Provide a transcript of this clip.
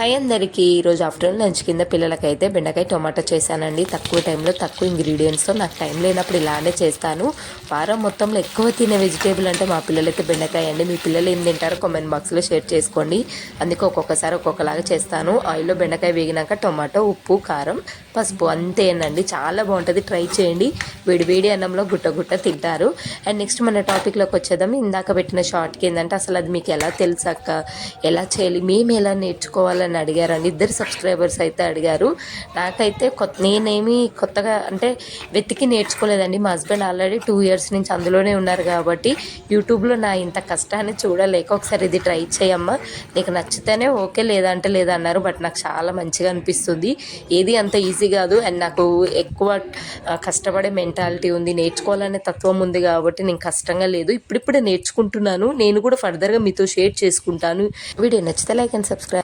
Hi అందరికీ. ఈరోజు afternoon lunch కింద పిల్లలకైతే బెండకాయ టొమాటో చేశానండి. తక్కువ టైంలో తక్కువ ఇంగ్రీడియంట్స్తో. నాకు టైం లేనప్పుడు ఇలానే చేస్తాను. వారం మొత్తంలో ఎక్కువ తినే వెజిటేబుల్ అంటే మా పిల్లలైతే బెండకాయ అండి. మీ పిల్లలు ఏం తింటారో కామెంట్ బాక్స్లో షేర్ చేసుకోండి. అందుకే ఒక్కొక్కసారి ఒక్కొక్కలాగా చేస్తాను. ఆయిల్లో బెండకాయ వేగినాక టొమాటో, ఉప్పు, కారం, పసుపు అంతేనండి. చాలా బాగుంటుంది, ట్రై చేయండి. వేడి వేడి అన్నంలో గుట్ట గుట్ట తింటారు. అండ్ నెక్స్ట్ మన టాపిక్లోకి వచ్చేద్దాం. ఇందాక పెట్టిన షార్ట్కి ఏంటంటే అసలు అది మీకు ఎలా తెలుసాక, ఎలా చేయాలి, మేము ఎలా నేర్చుకోవాలని అడిగారండి. ఇద్దరు సబ్స్క్రైబర్స్ అయితే అడిగారు. నాకైతే నేనేమి కొత్తగా అంటే వెతికి నేర్చుకోలేదండి. మా హస్బెండ్ ఆల్రెడీ 2 years నుంచి అందులోనే ఉన్నారు కాబట్టి యూట్యూబ్లో నా ఇంత కష్టాన్ని చూడలేక ఒకసారి ఇది ట్రై చేయమ్మా, నీకు నచ్చితేనే ఓకే, లేదంటే లేదన్నారు. బట్ నాకు చాలా మంచిగా అనిపిస్తుంది. ఏది అంత ఈజీ కాదు. అండ్ నాకు ఎక్కువ కష్టపడే మెంటాలిటీ ఉంది, నేర్చుకోవాలనే తత్వం ఉంది కాబట్టి నేను కష్టంగా లేదు, ఇప్పుడిప్పుడే నేర్చుకుంటున్నాను. నేను కూడా ఫర్దర్గా మీతో షేర్ చేసుకుంటాను. వీడియో నచ్చితే లైక్ అండ్ సబ్స్క్రైబ్.